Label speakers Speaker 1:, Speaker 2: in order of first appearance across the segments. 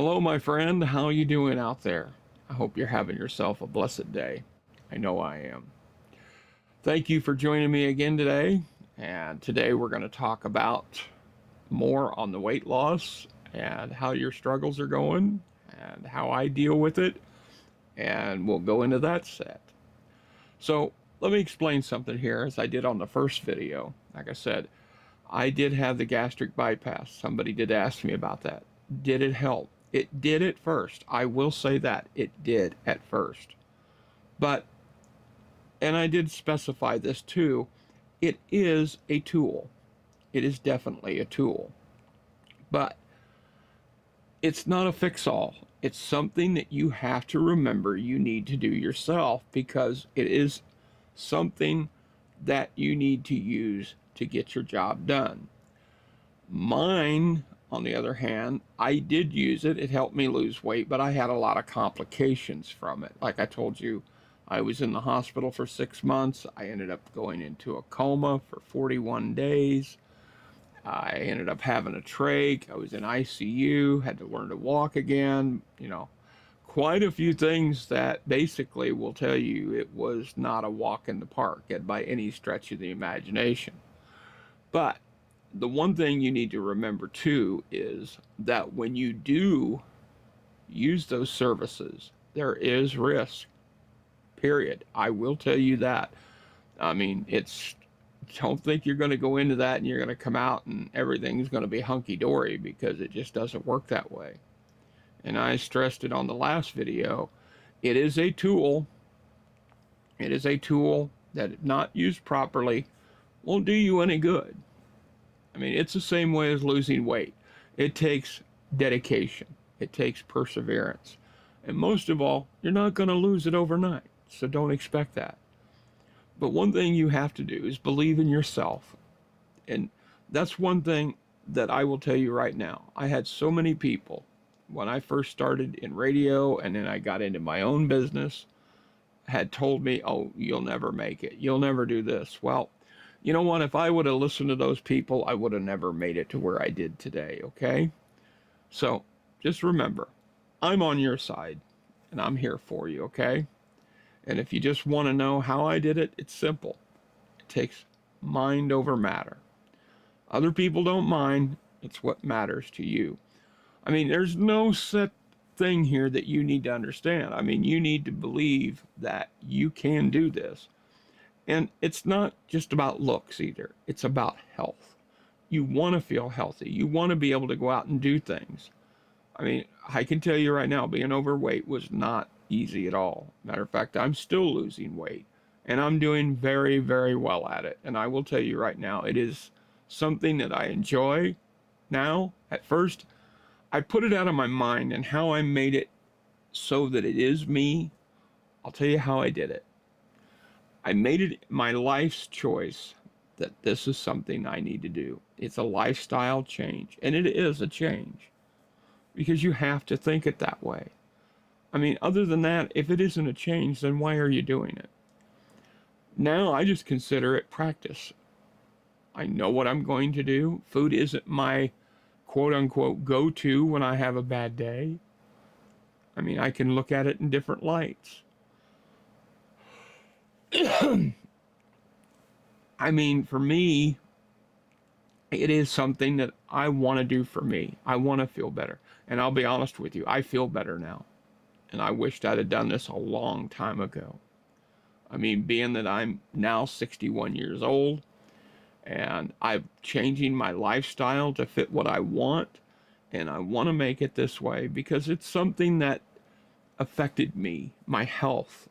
Speaker 1: Hello, my friend. How are you doing out there? I hope you're having yourself a blessed day. I know I am. Thank you for joining me again today. And today we're going to talk about more on the weight loss and how your struggles are going and how I deal with it. And we'll go into that set. So, let me explain something here as I did on the first video. Like I said, I did have the gastric bypass. Somebody did ask me about that. Did it help? It did at first. I will say that. It did at first. But, and I did specify this too, it is a tool. It is definitely a tool. But it's not a fix all. It's something that you have to remember you need to do yourself because it is something that you need to use to get your job done. Mine, on the other hand, I did use it. It helped me lose weight, but I had a lot of complications from it. Like I told you, I was in the hospital for 6 months. I ended up going into a coma for 41 days. I ended up having a trach. I was in ICU, had to learn to walk again. Quite a few things that basically will tell you it was not a walk in the park by any stretch of the imagination. But the one thing you need to remember too is that when you do use those services, there is risk. Period. I will tell you that. I mean, don't think you're going to go into that and you're going to come out and everything's going to be hunky dory because it just doesn't work that way. And I stressed it on the last video. It is a tool. It is a tool that, if not used properly, won't do you any good. I mean, it's the same way as losing weight. It takes dedication. It takes perseverance. And most of all, you're not going to lose it overnight. So don't expect that. But one thing you have to do is believe in yourself. And that's one thing that I will tell you right now. I had so many people when I first started in radio and then I got into my own business had told me, "Oh, you'll never make it. You'll never do this." Well, you know what? If I would have listened to those people, I would have never made it to where I did today, okay? So just remember, I'm on your side and I'm here for you, okay? And if you just want to know how I did it, it's simple. It takes mind over matter. Other people don't mind, it's what matters to you. I mean, there's no set thing here that you need to understand. I mean, you need to believe that you can do this. And it's not just about looks either. It's about health. You want to feel healthy. You want to be able to go out and do things. I mean, I can tell you right now, being overweight was not easy at all. Matter of fact, I'm still losing weight. And I'm doing very, very well at it. And I will tell you right now, it is something that I enjoy now. At first, I put it out of my mind and how I made it so that it is me. I'll tell you how I did it. I made it my life's choice that this is something I need to do. It's a lifestyle change, and it is a change because you have to think it that way. I mean, other than that, if it isn't a change, then why are you doing it? Now I just consider it practice. I know what I'm going to do. Food isn't my quote unquote go to when I have a bad day. I mean, I can look at it in different lights. I mean, for me, it is something that I want to do for me. I want to feel better. And I'll be honest with you, I feel better now. And I wished I'd have done this a long time ago. I mean, being that I'm now 61 years old and I'm changing my lifestyle to fit what I want, and I want to make it this way because it's something that affected me, my health.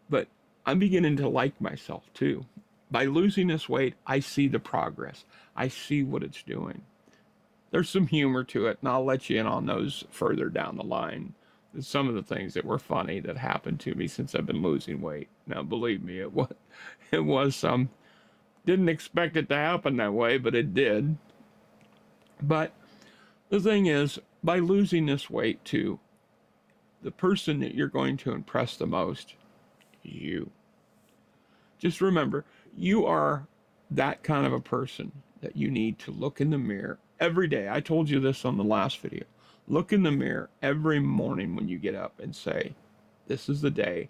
Speaker 1: But I'm beginning to like myself too. By losing this weight, I see the progress. I see what it's doing. There's some humor to it, and I'll let you in on those further down the line. Some of the things that were funny that happened to me since I've been losing weight. Now, believe me, it was some. Didn't expect it to happen that way, but it did. But the thing is, by losing this weight too, the person that you're going to impress the most is you. Just remember, you are that kind of a person that you need to look in the mirror every day. I told you this on the last video. Look in the mirror every morning when you get up and say, this is the day,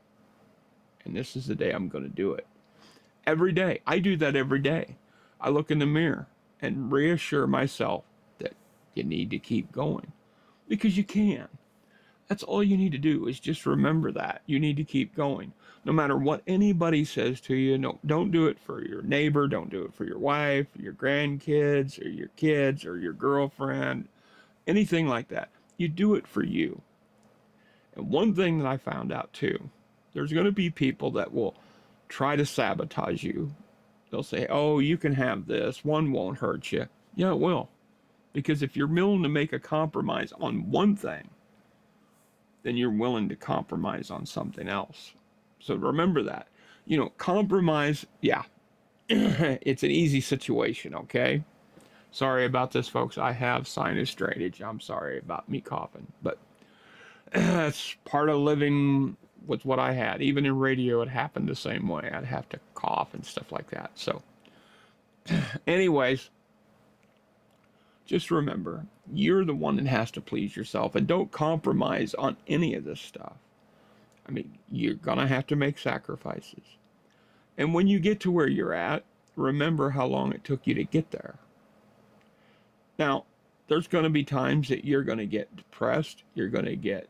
Speaker 1: and this is the day I'm going to do it. Every day. I do that every day. I look in the mirror and reassure myself that you need to keep going because you can. That's all you need to do is just remember that. You need to keep going. No matter what anybody says to you, no, don't do it for your neighbor, don't do it for your wife, your grandkids, or your kids, or your girlfriend, anything like that. You do it for you. And one thing that I found out too, there's going to be people that will try to sabotage you. They'll say, oh, you can have this. One won't hurt you. Yeah, it will. Because if you're willing to make a compromise on one thing, then you're willing to compromise on something else. So remember that. Compromise, yeah, it's an easy situation, okay? Sorry about this, folks. I have sinus drainage. I'm sorry about me coughing, but that's part of living with what I had. Even in radio, it happened the same way. I'd have to cough and stuff like that. So, anyways, just remember, you're the one that has to please yourself, and don't compromise on any of this stuff. I mean, you're going to have to make sacrifices. And when you get to where you're at, remember how long it took you to get there. Now, there's going to be times that you're going to get depressed. You're going to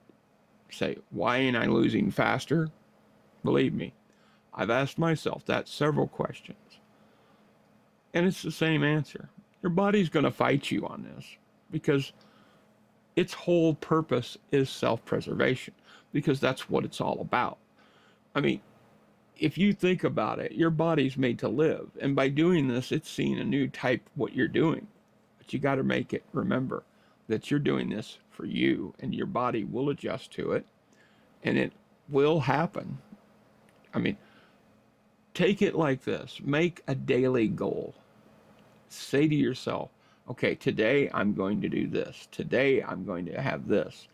Speaker 1: say, why ain't I losing faster? Believe me, I've asked myself that several questions. And it's the same answer. Your body's going to fight you on this because its whole purpose is self-preservation, because that's what it's all about. I mean, if you think about it, your body's made to live. And by doing this, it's seeing a new type of what you're doing. But you got to make it remember that you're doing this for you, and your body will adjust to it, and it will happen. I mean, take it like this. Make a daily goal. Say to yourself, okay, today I'm going to do this. Today I'm going to have this.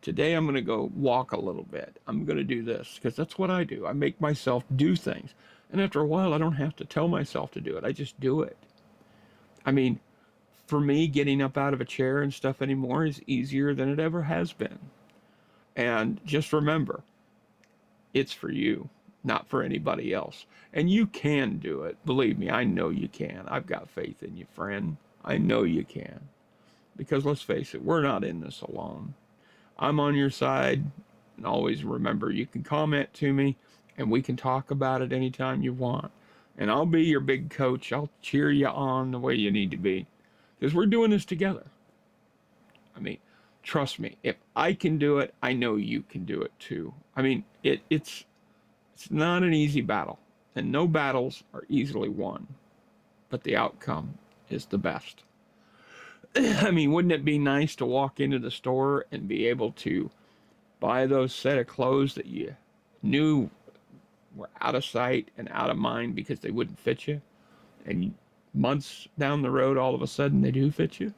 Speaker 1: Today I'm going to go walk a little bit. I'm going to do this, because that's what I do. I make myself do things. And after a while, I don't have to tell myself to do it. I just do it. I mean, for me, getting up out of a chair and stuff anymore is easier than it ever has been. And just remember, it's for you, not for anybody else. And you can do it. Believe me, I know you can. I've got faith in you, friend. I know you can. Because let's face it, we're not in this alone. I'm on your side. And always remember, you can comment to me and we can talk about it anytime you want. And I'll be your big coach. I'll cheer you on the way you need to be. Because we're doing this together. I mean, trust me, if I can do it, I know you can do it too. I mean, it's not an easy battle, and no battles are easily won, but the outcome is the best. I mean, wouldn't it be nice to walk into the store and be able to buy those set of clothes that you knew were out of sight and out of mind because they wouldn't fit you, and months down the road, all of a sudden, they do fit you?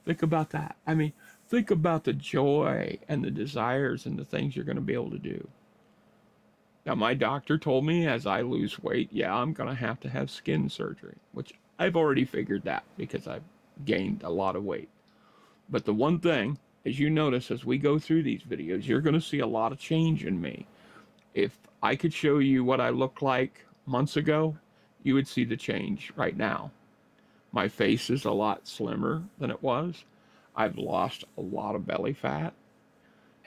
Speaker 1: Think about that. I mean, think about the joy and the desires and the things you're going to be able to do. Now, my doctor told me as I lose weight, yeah, I'm going to have skin surgery, which I've already figured that because I've gained a lot of weight. But the one thing, as you notice as we go through these videos, you're going to see a lot of change in me. If I could show you what I looked like months ago, you would see the change right now. My face is a lot slimmer than it was. I've lost a lot of belly fat.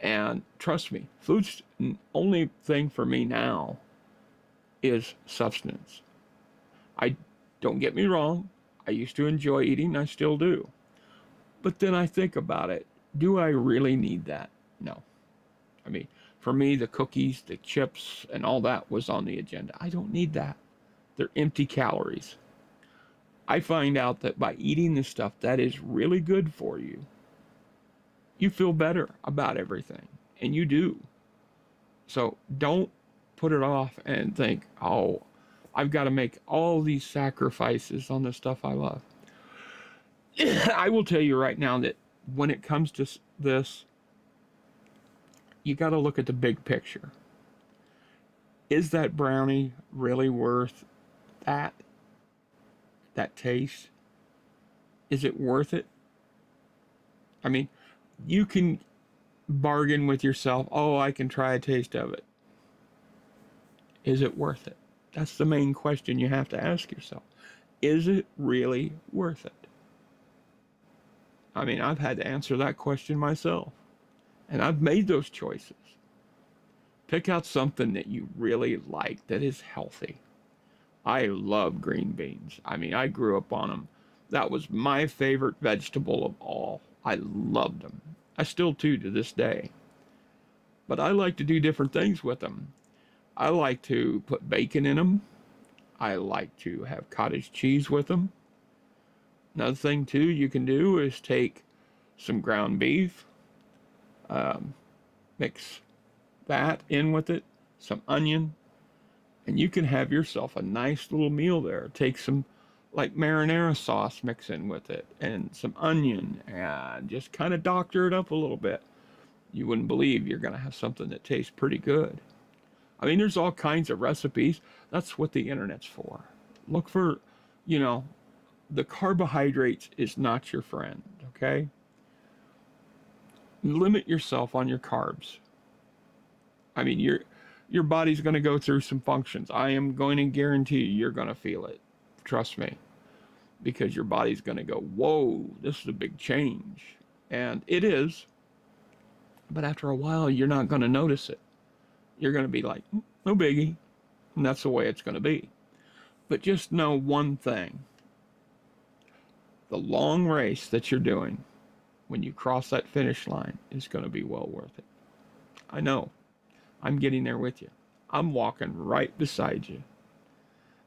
Speaker 1: And trust me, food's the only thing for me now is substance. Don't get me wrong, I used to enjoy eating, I still do. But then I think about it, do I really need that? No. I mean, for me, the cookies, the chips, and all that was on the agenda. I don't need that. They're empty calories. I find out that by eating this stuff that is really good for you, you feel better about everything. And you do. So don't put it off and think, oh, I've got to make all these sacrifices on the stuff I love. I will tell you right now that when it comes to this, you got to look at the big picture. Is that brownie really worth that taste? Is it worth it? I mean, You can bargain with yourself, oh, I can try a taste of it. Is it worth it? That's the main question you have to ask yourself. Is it really worth it? I mean, I've had to answer that question myself, and I've made those choices. Pick out something that you really like that is healthy. I love green beans. I mean, I grew up on them. That was my favorite vegetable of all. I loved them. I still do to this day. But I like to do different things with them. I like to put bacon in them. I like to have cottage cheese with them. Another thing, too, you can do is take some ground beef, um, mix that in with it, some onion, and you can have yourself a nice little meal there. Take some like marinara sauce, mix in with it, and some onion, and just kind of doctor it up a little bit. You wouldn't believe you're going to have something that tastes pretty good. I mean, there's all kinds of recipes. That's what the internet's for. Look for, you know, the carbohydrates is not your friend, okay? Limit yourself on your carbs. I mean, your body's going to go through some functions. I am going to guarantee you're going to feel it. Trust me. Because your body's going to go, whoa, this is a big change. And it is. But after a while, you're not going to notice it. You're going to be like, no biggie. And that's the way it's going to be. But just know one thing. The long race that you're doing, when you cross that finish line, is going to be well worth it. I know. I'm getting there with you. I'm walking right beside you.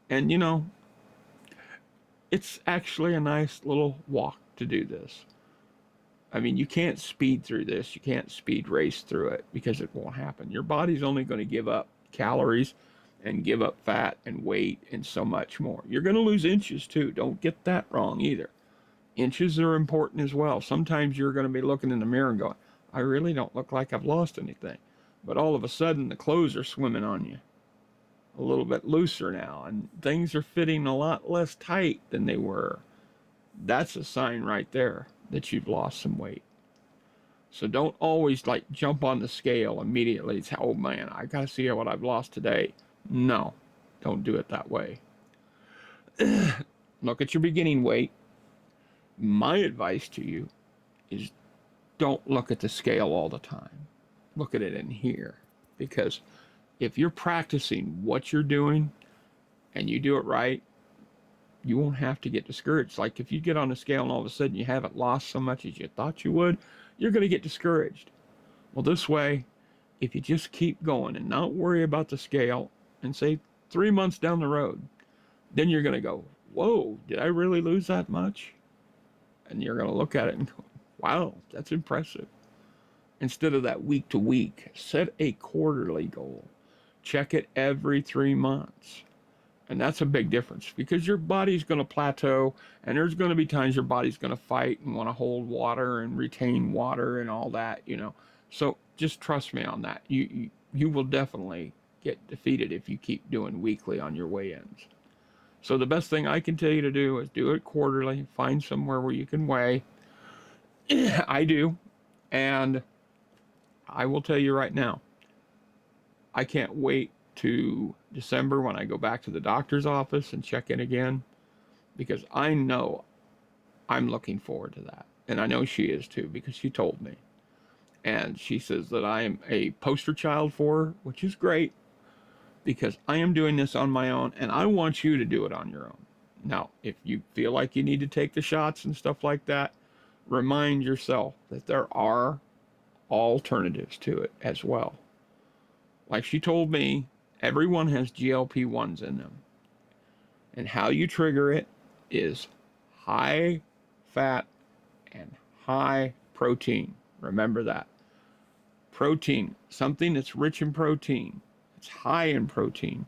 Speaker 1: And you know, it's actually a nice little walk to do this. I mean, you can't speed through this. You can't speed race through it because it won't happen. Your body's only going to give up calories and give up fat and weight and so much more. You're going to lose inches too. Don't get that wrong either. Inches are important as well. Sometimes you're going to be looking in the mirror and going, I really don't look like I've lost anything. But all of a sudden, the clothes are swimming on you a little bit looser now, and things are fitting a lot less tight than they were. That's a sign right there that you've lost some weight. So don't always like jump on the scale immediately. It's, oh man, I got to see what I've lost today. No, don't do it that way. Look at your beginning weight. My advice to you is don't look at the scale all the time. Look at it in here. Because if you're practicing what you're doing and you do it right, you won't have to get discouraged. Like if you get on a scale and all of a sudden you haven't lost so much as you thought you would, you're going to get discouraged. Well, this way, if you just keep going and not worry about the scale and say 3 months down the road, then you're going to go, whoa, did I really lose that much? And you're going to look at it and go, wow, that's impressive. Instead of that week to week, set a quarterly goal. Check it every 3 months. And that's a big difference because your body's going to plateau and there's going to be times your body's going to fight and want to hold water and retain water and all that, you know. So just trust me on that. You will definitely get defeated if you keep doing weekly on your weigh-ins. So the best thing I can tell you to do is do it quarterly. Find somewhere where you can weigh. I do. And I will tell you right now, I can't wait to December when I go back to the doctor's office and check in again because I know I'm looking forward to that. And I know she is too because she told me. And she says that I am a poster child for her, which is great because I am doing this on my own and I want you to do it on your own. Now, if you feel like you need to take the shots and stuff like that, remind yourself that there are alternatives to it as well. Like she told me, everyone has GLP-1s in them. And how you trigger it is high fat and high protein. Remember that. Protein, something that's rich in protein. It's high in protein.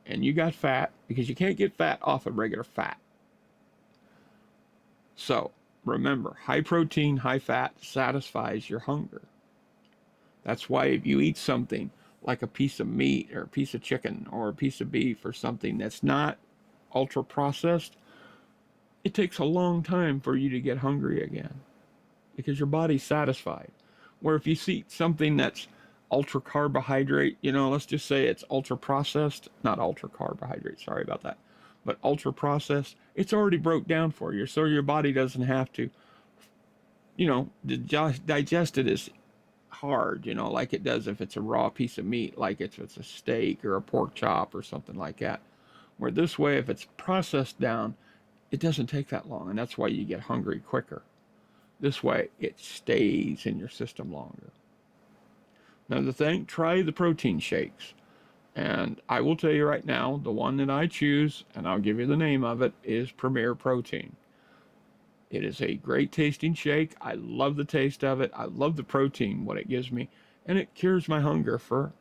Speaker 1: And you got fat because you can't get fat off of regular fat. So remember, high protein, high fat satisfies your hunger. That's why if you eat something like a piece of meat or a piece of chicken or a piece of beef or something that's not ultra processed, it takes a long time for you to get hungry again. because your body's satisfied. Where if you see something that's ultra carbohydrate, let's just say it's ultra processed, not ultra carbohydrate, sorry about that, but ultra processed, it's already broke down for you, so your body doesn't have to, digest it as hard, like it does if it's a raw piece of meat, like if it's a steak or a pork chop or something like that. Where this way, if it's processed down, it doesn't take that long, and that's why you get hungry quicker. This way, it stays in your system longer. Another thing, try the protein shakes. And I will tell you right now, the one that I choose, and I'll give you the name of it, is Premier Protein. It is a great tasting shake. I love the taste of it. I love the protein, what it gives me, and it cures my hunger for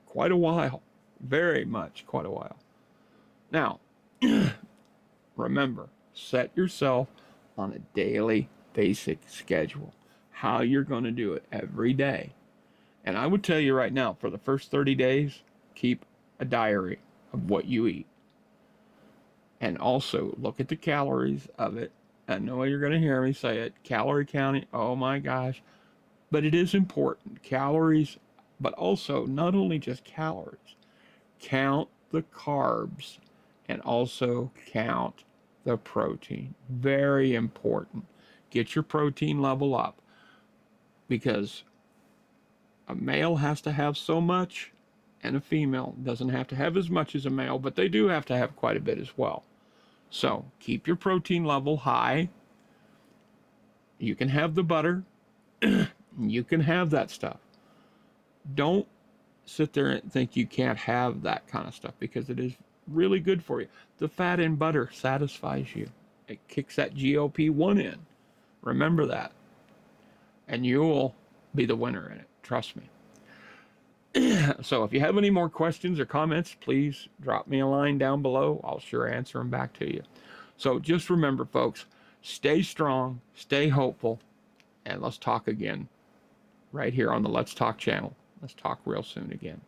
Speaker 1: quite a while. Very much, quite a while. Now, remember, set yourself on a daily basic schedule, how you're going to do it every day. And I would tell you right now, for the first 30 days, keep a diary of what you eat. And also look at the calories of it. I know you're going to hear me say it, calorie counting, oh my gosh. But it is important, calories, but also not only just calories. Count the carbs and also count the protein. Very important. Get your protein level up, because a male has to have so much and a female doesn't have to have as much as a male, but they do have to have quite a bit as well. So keep your protein level high. You can have the butter. You can have that stuff. Don't sit there and think you can't have that kind of stuff, because it is really good for you. The fat in butter satisfies you. It kicks that GLP-1 in. Remember that. And you will be the winner in it. Trust me. So if you have any more questions or comments, please drop me a line down below. I'll sure answer them back to you. So just remember, folks, stay strong, stay hopeful, and let's talk again right here on the Let's Talk channel. Let's talk real soon again.